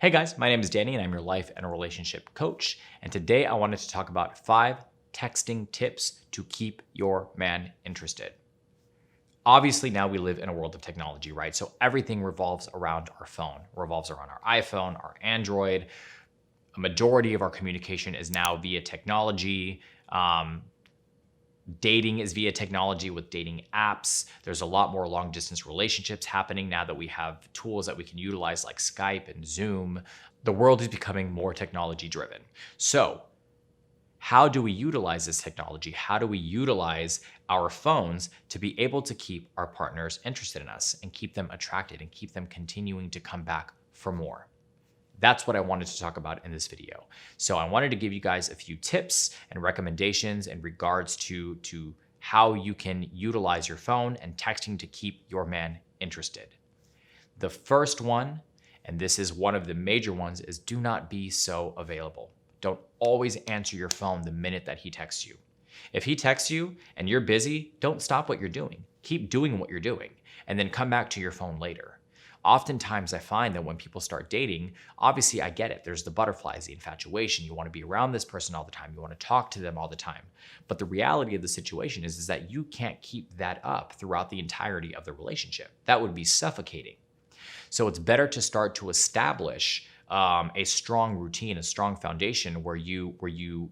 Hey guys, my name is Danny and I'm your life and relationship coach. And today I wanted to talk about 5 texting tips to keep your man interested. Obviously, now we live in a world of technology, right? So everything revolves around our phone, revolves around our iPhone, our Android. A majority of our communication is now via technology. Dating is via technology with dating apps. There's a lot more long distance relationships happening now that we have tools that we can utilize like Skype and Zoom. The world is becoming more technology driven. So how do we utilize this technology? How do we utilize our phones to be able to keep our partners interested in us and keep them attracted and keep them continuing to come back for more? That's what I wanted to talk about in this video. So I wanted to give you guys a few tips and recommendations in regards to how you can utilize your phone and texting to keep your man interested. The first one, and this is one of the major ones, is do not be so available. Don't always answer your phone the minute that he texts you. If he texts you and you're busy, don't stop what you're doing. Keep doing what you're doing and then come back to your phone later. Oftentimes I find that when people start dating, obviously I get it. There's the butterflies, the infatuation. You want to be around this person all the time. You want to talk to them all the time. But the reality of the situation is that you can't keep that up throughout the entirety of the relationship. That would be suffocating. So it's better to start to establish a strong routine, a strong foundation where you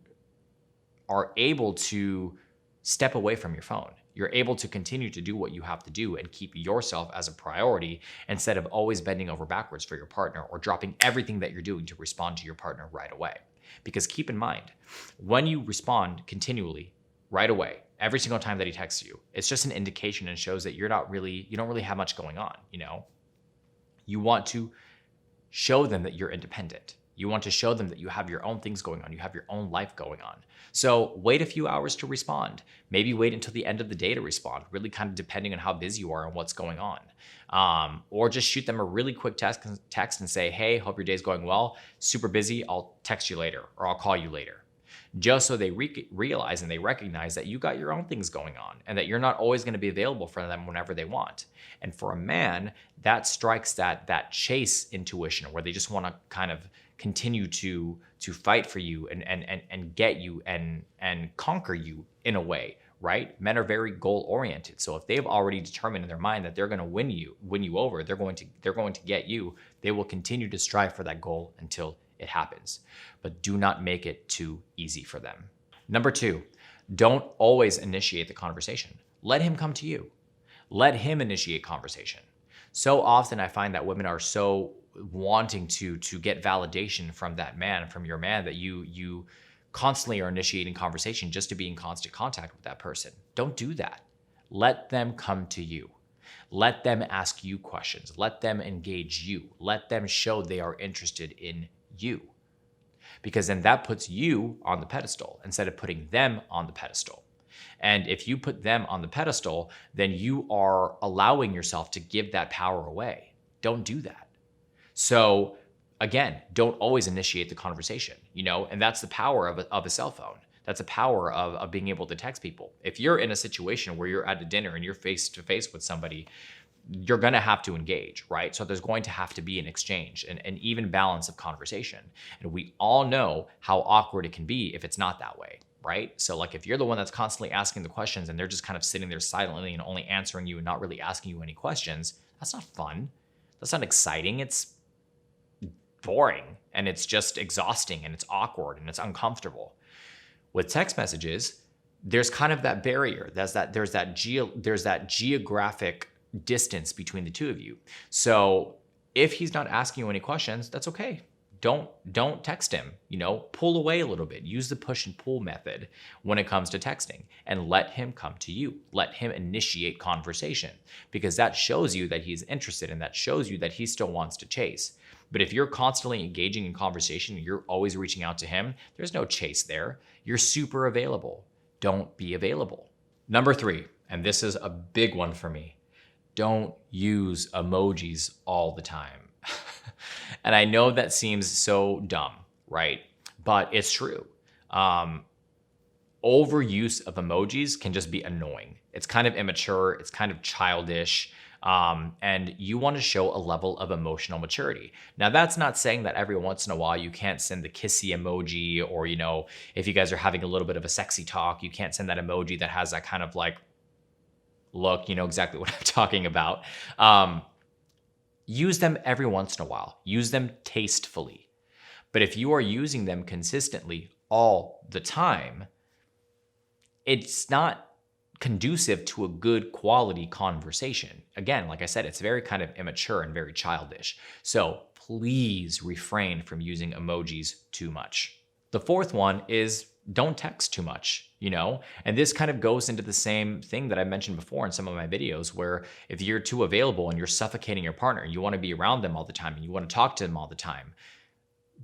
are able to step away from your phone. You're able to continue to do what you have to do and keep yourself as a priority instead of always bending over backwards for your partner or dropping everything that you're doing to respond to your partner right away. Because keep in mind, when you respond continually right away, every single time that he texts you, it's just an indication and shows that you don't really have much going on, You want to show them that you're independent. You want to show them that you have your own things going on. You have your own life going on. So wait a few hours to respond. Maybe wait until the end of the day to respond, really kind of depending on how busy you are and what's going on. Or just shoot them a really quick text and say, hey, hope your day's going well. Super busy. I'll text you later or I'll call you later. Just so they realize and they recognize that you got your own things going on and that you're not always going to be available for them whenever they want. And for a man, that strikes that chase intuition where they just want to kind of continue to fight for you and get you and conquer you in a way, right? Men are very goal oriented. So if they've already determined in their mind that they're going to win you over, they're going to get you, they will continue to strive for that goal until it happens. But do not make it too easy for them. Number 2, don't always initiate the conversation. Let him come to you. Let him initiate conversation. So often I find that women are so wanting to get validation from that man, from your man, that you constantly are initiating conversation just to be in constant contact with that person. Don't do that. Let them come to you. Let them ask you questions. Let them engage you. Let them show they are interested in you. Because then that puts you on the pedestal instead of putting them on the pedestal. And if you put them on the pedestal, then you are allowing yourself to give that power away. Don't do that. So again, don't always initiate the conversation, and that's the power of a cell phone. That's the power of being able to text people. If you're in a situation where you're at a dinner and you're face to face with somebody, you're going to have to engage, right? So there's going to have to be an exchange, an even balance of conversation. And we all know how awkward it can be if it's not that way, right? So like if you're the one that's constantly asking the questions and they're just kind of sitting there silently and only answering you and not really asking you any questions, that's not fun. That's not exciting. It's boring and it's just exhausting and it's awkward and it's uncomfortable. With text messages, there's kind of that barrier. There's that geographic distance between the two of you. So if he's not asking you any questions, that's okay. Don't text him, pull away a little bit. Use the push and pull method when it comes to texting and let him come to you. Let him initiate conversation because that shows you that he's interested and that shows you that he still wants to chase. But if you're constantly engaging in conversation and you're always reaching out to him, there's no chase there. You're super available. Don't be available. Number 3, and this is a big one for me. Don't use emojis all the time. And I know that seems so dumb, right? But it's true. Overuse of emojis can just be annoying. It's kind of immature. It's kind of childish. And you want to show a level of emotional maturity. Now, that's not saying that every once in a while you can't send the kissy emoji, or, if you guys are having a little bit of a sexy talk, you can't send that emoji that has that kind of like look, you know exactly what I'm talking about. Use them every once in a while. Use them tastefully. But if you are using them consistently all the time, it's not conducive to a good quality conversation. Again, like I said, it's very kind of immature and very childish. So please refrain from using emojis too much. The fourth one is don't text too much, and this kind of goes into the same thing that I mentioned before in some of my videos, where if you're too available and you're suffocating your partner and you want to be around them all the time and you want to talk to them all the time,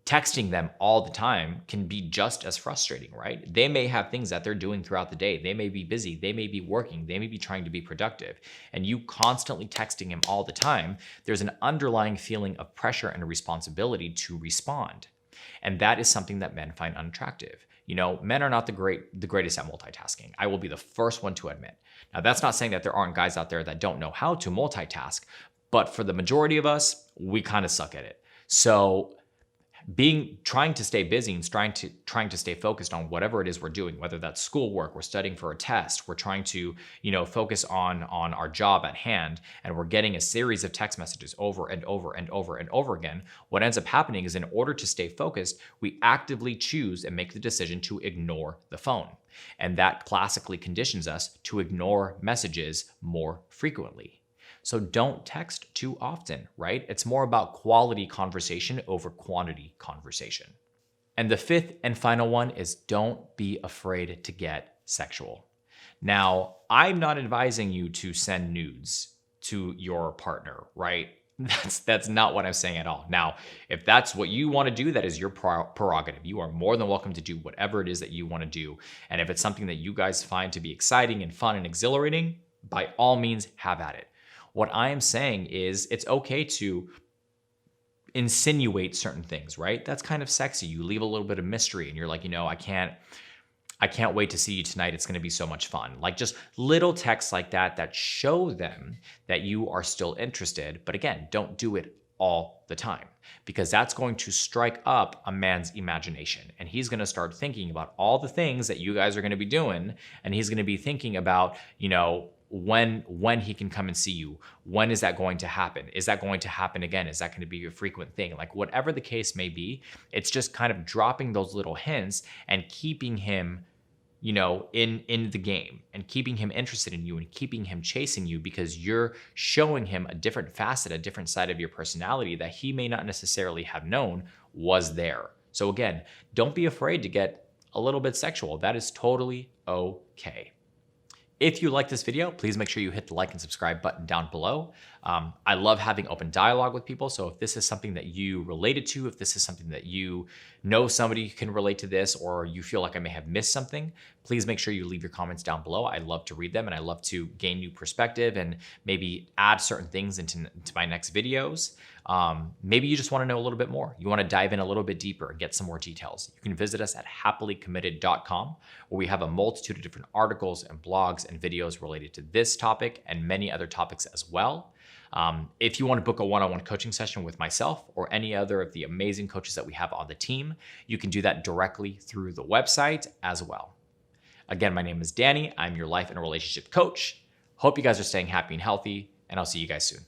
texting them all the time can be just as frustrating, right? They may have things that they're doing throughout the day. They may be busy. They may be working. They may be trying to be productive. And you constantly texting him all the time, there's an underlying feeling of pressure and responsibility to respond. And that is something that men find unattractive. Men are not the greatest at multitasking. I will be the first one to admit. Now, that's not saying that there aren't guys out there that don't know how to multitask, but for the majority of us, we kind of suck at it. So trying to stay busy and trying to stay focused on whatever it is we're doing, whether that's schoolwork, we're studying for a test, we're trying to, focus on our job at hand, and we're getting a series of text messages over and over and over and over again. What ends up happening is, in order to stay focused, we actively choose and make the decision to ignore the phone. And that classically conditions us to ignore messages more frequently. So don't text too often, right? It's more about quality conversation over quantity conversation. And the fifth and final one is don't be afraid to get sexual. Now, I'm not advising you to send nudes to your partner, right? That's not what I'm saying at all. Now, if that's what you want to do, that is your prerogative. You are more than welcome to do whatever it is that you want to do. And if it's something that you guys find to be exciting and fun and exhilarating, by all means, have at it. What I am saying is it's okay to insinuate certain things, right? That's kind of sexy. You leave a little bit of mystery and you're like, I can't wait to see you tonight. It's going to be so much fun. Like just little texts like that show them that you are still interested. But again, don't do it all the time, because that's going to strike up a man's imagination, and he's going to start thinking about all the things that you guys are going to be doing. And he's going to be thinking about, when he can come and see you. When is that going to happen? Is that going to happen again? Is that going to be a frequent thing? Like whatever the case may be, it's just kind of dropping those little hints and keeping him, in the game, and keeping him interested in you and keeping him chasing you, because you're showing him a different facet, a different side of your personality that he may not necessarily have known was there. So again, don't be afraid to get a little bit sexual. That is totally okay. If you like this video, please make sure you hit the like and subscribe button down below. I love having open dialogue with people. So if this is something that you related to, if this is something that you know somebody who can relate to this, or you feel like I may have missed something, please make sure you leave your comments down below. I love to read them, and I love to gain new perspective and maybe add certain things into my next videos. Maybe you just want to know a little bit more. You want to dive in a little bit deeper and get some more details. You can visit us at happilycommitted.com, where we have a multitude of different articles and blogs and videos related to this topic and many other topics as well. If you want to book a one-on-one coaching session with myself or any other of the amazing coaches that we have on the team, you can do that directly through the website as well. Again, my name is Danny. I'm your life and relationship coach. Hope you guys are staying happy and healthy, and I'll see you guys soon.